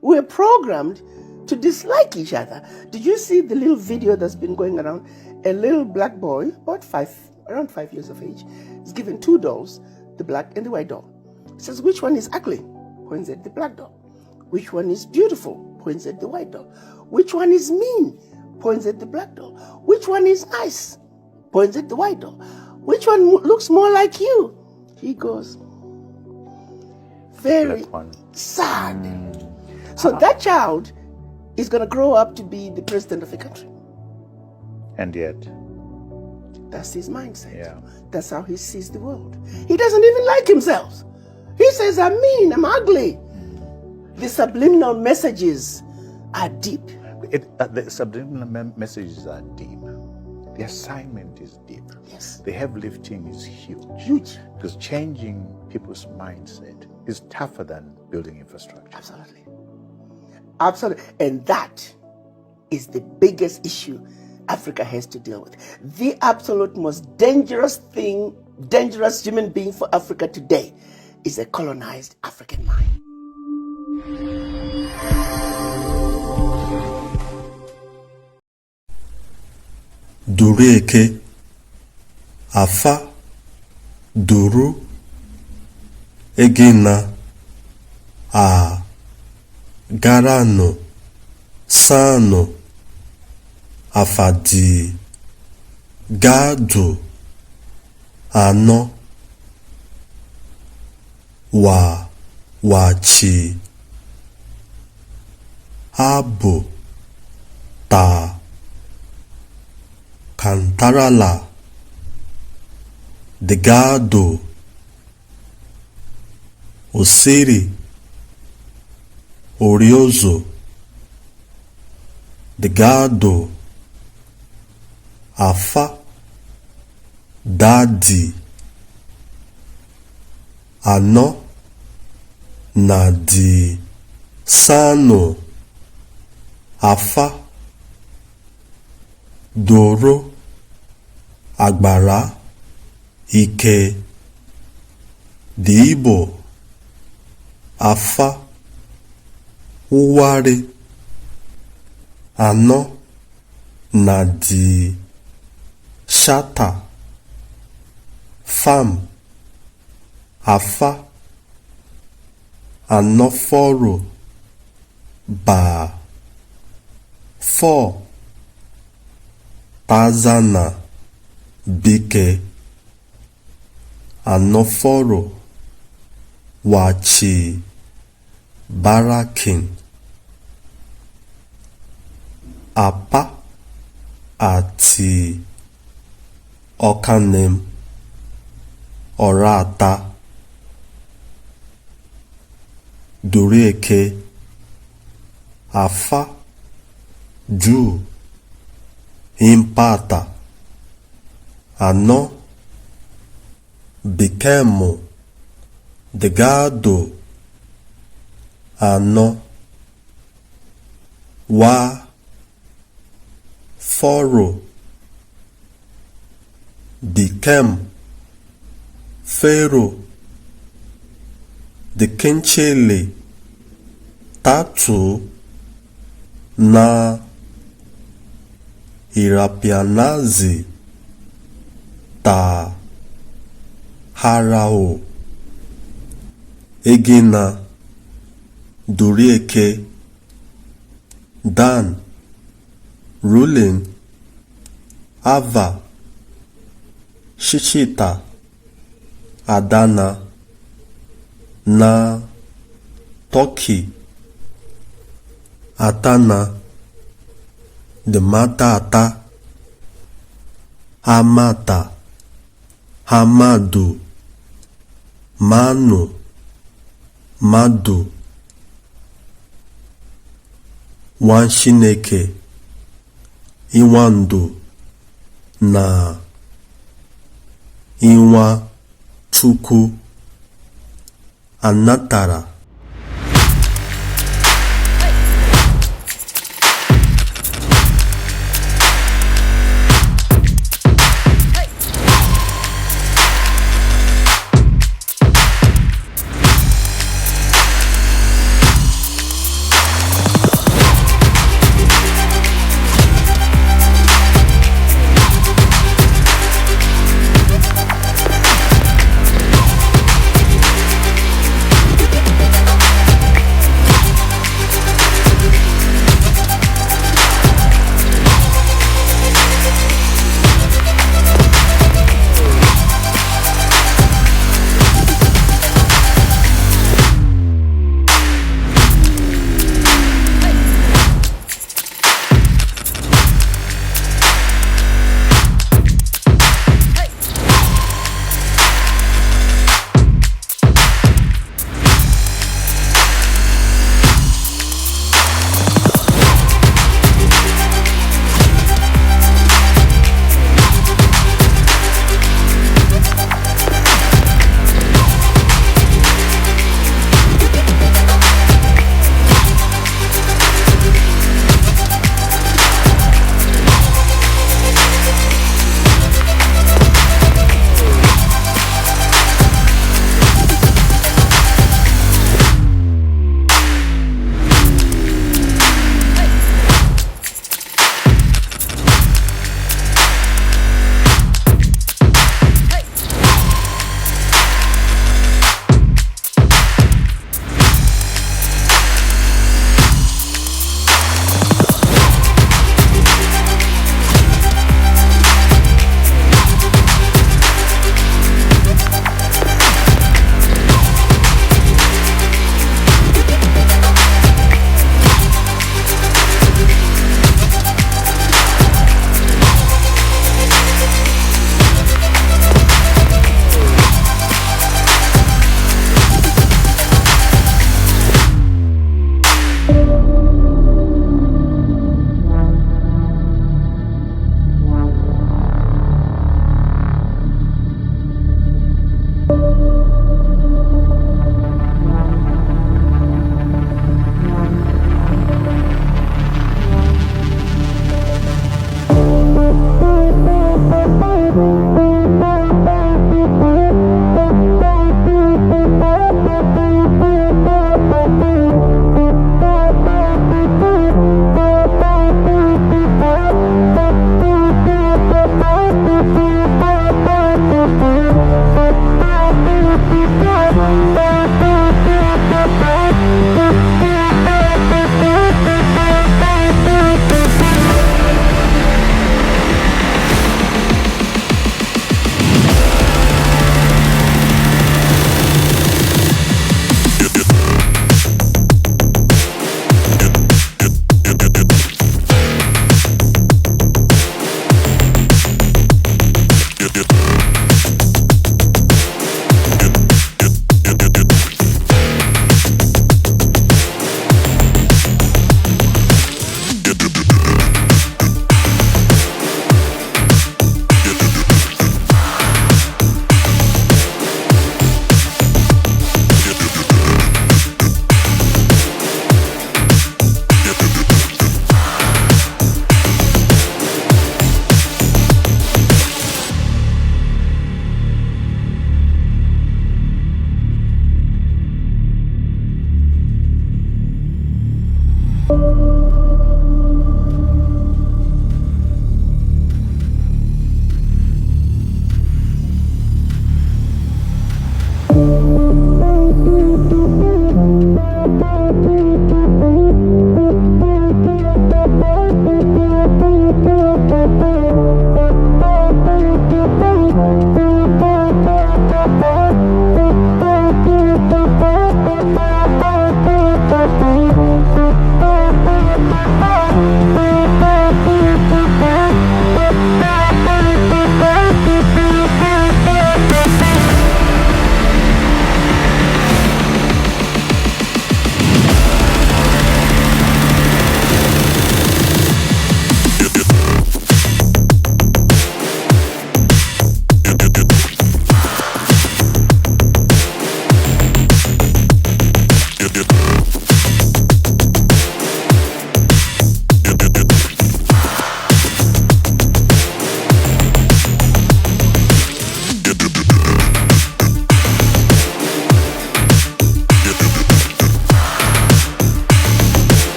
We're programmed to dislike each other. Did you see the little video that's been going around? A little black boy, around 5 years of age, is given two dolls, the black and the white doll. He says, which one is ugly? Points at the black doll. Which one is beautiful? Points at the white doll. Which one is mean? Points at the black doll. Which one is nice? Points at the white doll. Which one looks more like you? He goes, very sad. So that child is going to grow up to be the president of the country. And yet, that's his mindset. Yeah. That's how he sees the world. He doesn't even like himself. He says, I'm mean, I'm ugly. The subliminal messages are deep. The subliminal messages are deep. The assignment is deep. Yes. The heavy lifting is huge. Huge. Because changing people's mindset is tougher than building infrastructure. Absolutely. Absolutely. And that is the biggest issue Africa has to deal with. The absolute most dangerous human being for Africa today is a colonized African mind. Dureke afa duru egina a garano sano afadi gado ano wachi abo ta kantarala degado osiri oriozo degado afa dadi ano nadi sano afa doro agbára ike dìíbò afa Ouwarri ano nadi shata fam afa Umanuforo ba fo tazana bike Umanuforo wachi barakin apa àti ọ̀kanem ọ̀ràta Dureke afa ju impata ano bikemo degado ano wa foro became Pharaoh the kinchele tatu na irapianazi ta harao egina Dureke Dan ruling Ava Shishita Adana na Turkey Atana the Matata Amata Hamadu Manu Madu Wanshineke Iwando na Iwa Chukwu Anatara